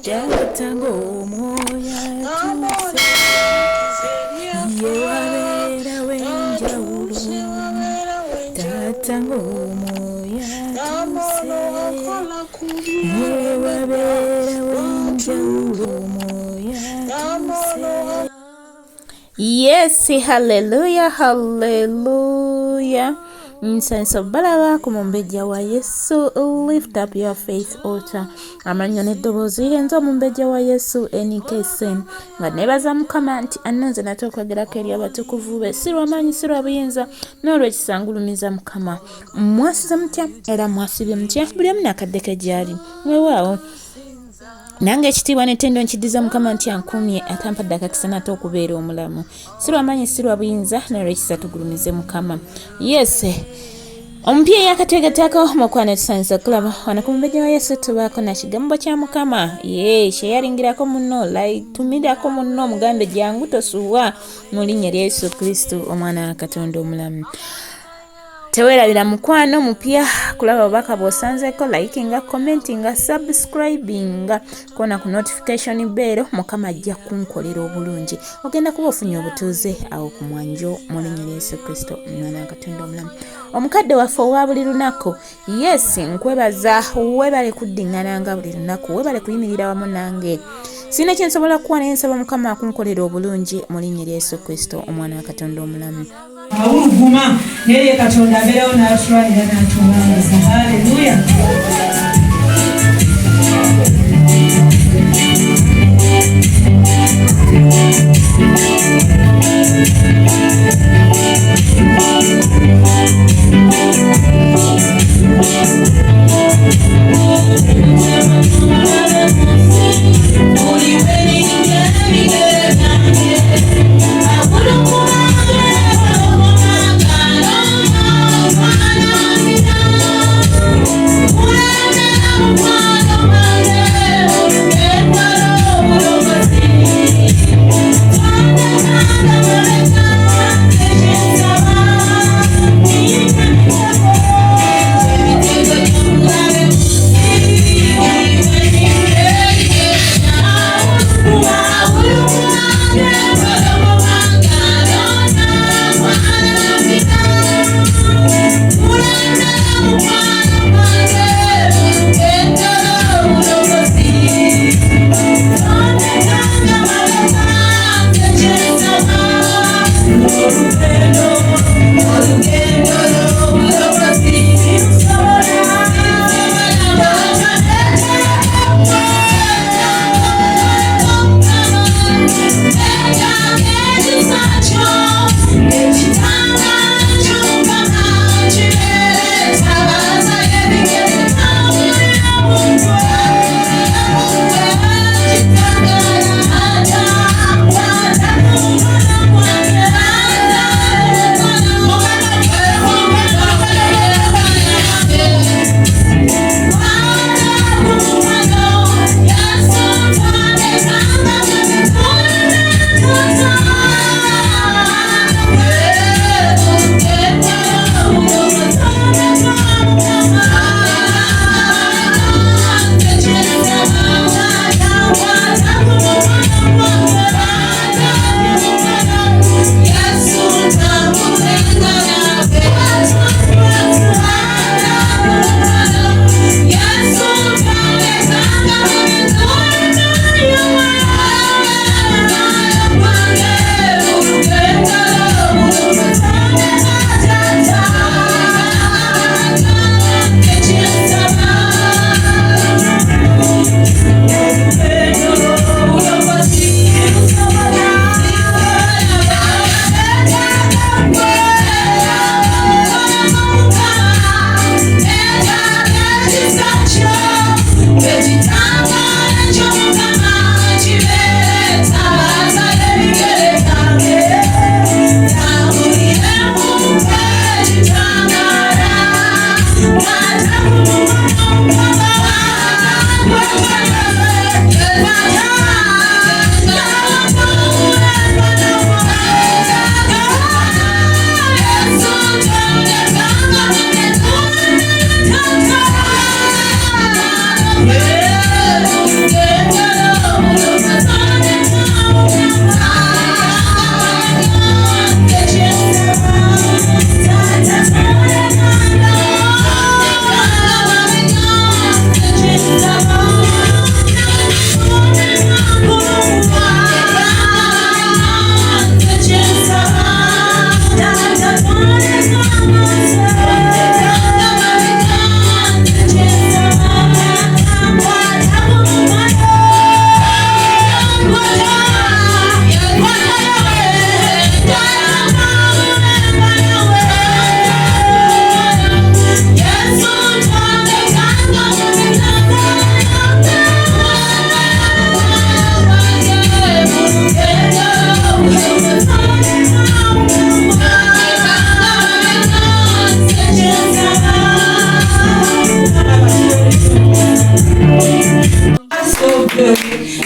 Jatango moya tuse yewabera wenjawulo tatango moya tuse yewabera wenjawulo moya tuse. Yes, hallelujah, hallelujah. Nsanso balaba ku mumbejja wa Yesu. Lift up your faith altar. Amanyo n'eddoboozi lirenze omumbejja wa Yesu enikesen nga nebaza Mukama nti annonze nate okwogerako eri abatukuvu be si lw'amaanyi si lwa buyinza n'olw'ekisangulumiza Mukama. Mwasize mutya era mwasibye mutya buli omu n'akadde ke gy'ali weewaawo nange ekitiibwa n'ettendo nkiddiza Mukama nti ankuumye atampadde akakisa nate okubeera omulamu si lw'amaanyi si lwa buyinza n'olw'ekisa tugulumize Mukama. Yes, omupya eyakateegateeko mukwana tusanisa kulaba wano ku mumbejja wa Yesu tubaako na kigambo kya Mukama kyeyalingirako munno tumirako munno omugambe jangu tosuuwa mu linnya lya Yesu Kristo omwana wa Katonda omulamu. Teweerabira mukwano mupya kulaba obubaka bw'osanzeeko likinga, commentinga, subscribinga kona ku notification bell. Mukama ajja kunkolera obulungi ogenda kuba ofunye obutuuze awo ku mwanjo mu linnya lya Yesu Kristo omwana wa Katonda omulamu. Omukadde waffe owa buli lunaku, yes, nkwebaza webale kuddingana buli lunaku, webale kuyimirira wamu nange. Sina kyensobola kuwa naye nsaba Mukama akunkolera obulungi mu linnya lya Yesu Kristo omwana wa Katonda omulamu. Awuguma nere Katonda abeerawo n'atwalira n'atuwangaza. Haleluya. What?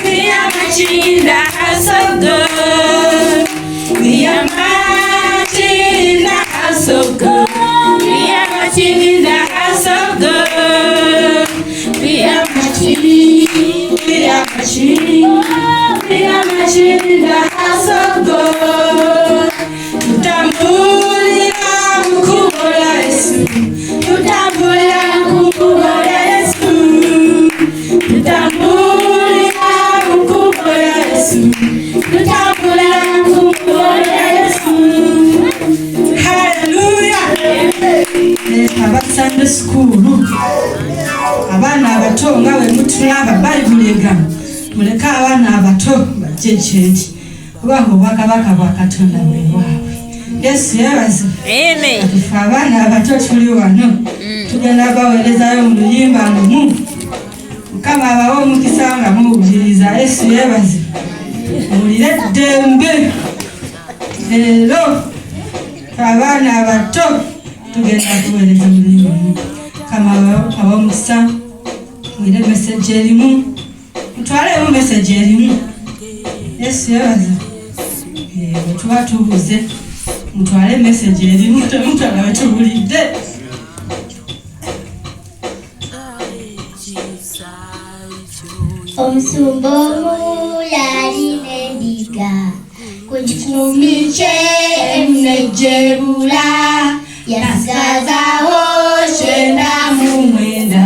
We are marching in the house of God. We are marching in the house of God. We are marching in the house of God. We are marching. We are marching. We are marching in the house of God. Tutambulira mukubora Yesu. Tutambulira mukubora Yesu. Tutambulira mukubora Yesu. Tutambulira mukubora Yesu. Hallelujah. Aba Sunday school. Abana abato nga bwe mutulaba Bayibuli egamba muleka abaana abato bajje gy'eri kubanga obwakabaka bwa Katonda bwe bwabwe. Yesu yebaze. Amen. Atufe abaana abato tuli wano tugenda baweerezayo mu luyimba lumu. Mukama abawe omukisa nga muwuliriza. Yesu yebaze. Muwulire ddembe. Leero abaana abato tugenda kuweereza mu luyimba lumu. Mukama abawe omukisa mwire message erimu. Mutwalemu message erimu. Yesu yebaze. Tuba tubuze mutwale message erimu temutwala wetubulidde. Omusumba omu yalina endiga ku kikumi kye nejjebula yasigazaawo 99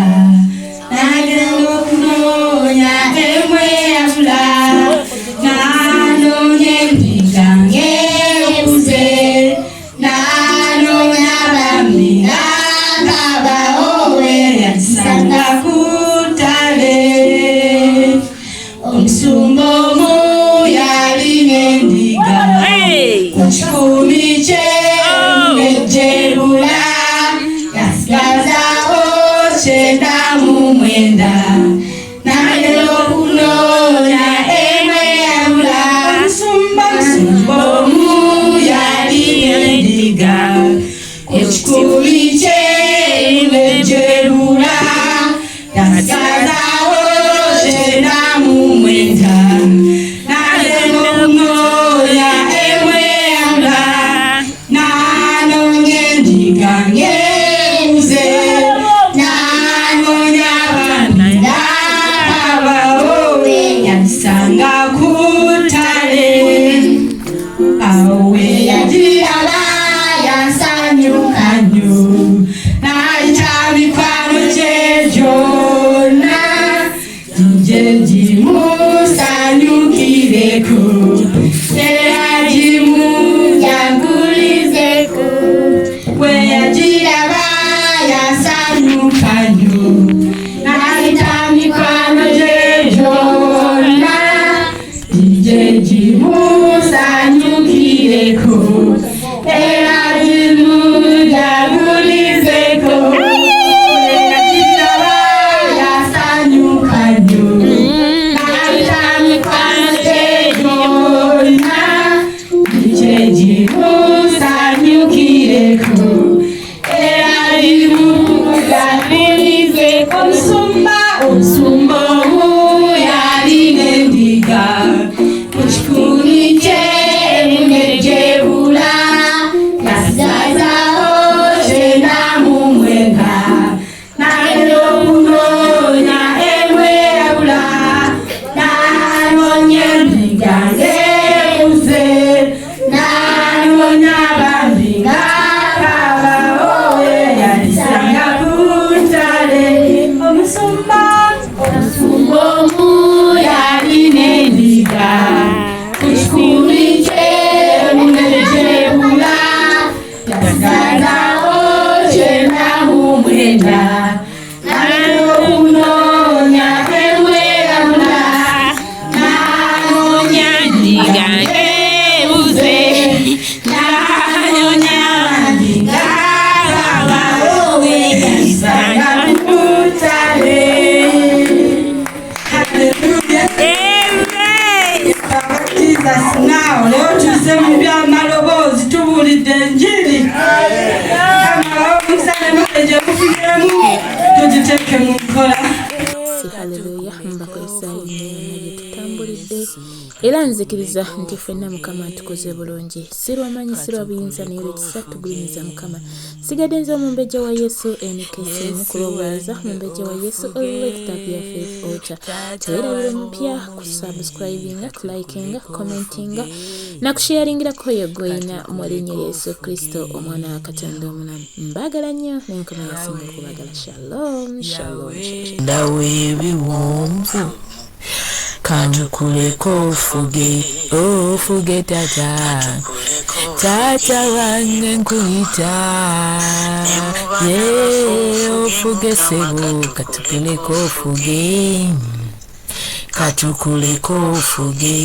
n'agenda okunoonya emu eyabula n'anoonya endiga ng'ebuze n'anoonya bambi n'agabawo yagisanga ku ttale. Omusumba omu yalina endiga ku kikumi kye nejjebula yasigazaawo 99 n'agenda okunoonya emu eyabula. Omusumba omu yalina endiga ku kikumi kye nejjebula yasigazaawo 99 n'agenda okunoonya emu eyabula n'anoonya endiga ng'ebuze n'anoonya bambi n'abawo yagisanga ku ttale. Awo we yagiraba yansanyuka nnyo n'ayita mikwano gye gyonna gijje gimusanyukireko era gimunjagulizeko. We yagiraba yansanyuka nnyo n'ayita mikwano gye gyonna gijje gimusanyukireko era gimunjagulizeko. Yagiraba yasanyuka nnyo n'ayita mikwano gye gyonna gijje gimusanyukireko era gimunjagulizeko. Omusumba omu yalina endiga ku kikumi kye nejjebula yasigazaawo 99 n'agenda okunoonya emu eyabula n'anoonya endiga ng'ebuze n'anoonya bambi n'abawo yagisanga ku ttale. Omusumba omu yalina endiga ku kikumi kye nejjebula yasigazaawo 99 n'agenda okunoonya emu eyabula n'anoonya endiga ng'ebuze n'anoonya bambi n'abawo yagisanga ku ttale. Hallelujah. Amen. Jesus now. Leo tuze mu by'amaloboozi tubuulidde enjiri. Kama omusana message ekufiremu tugiteeke mu nkola. Hallelujah. Mbako Isaiah tutumbulidde era nzikiriza nti ffenna Mukama tukoze bulungi sirwamanyi sirwabuyinza naye olwekisa tugulumiza Mukama sigadde nze omumbejja wa Yesu enikese mukulowooza mumbejja wa Yesu olwekitapya faith altar teweerabire mpya kusubscribinga kulikinga commentinga na kusharingirako yegoyina mu linnya lya Yesu Kristo omwana wa Katonda omulamu mbagala nnyo n'enkoma yasinga okubagala shalom shalom ndawe biwomvu kandukuleko ofuge tata wange nkuyita ofuge sebo katukuleko ofuge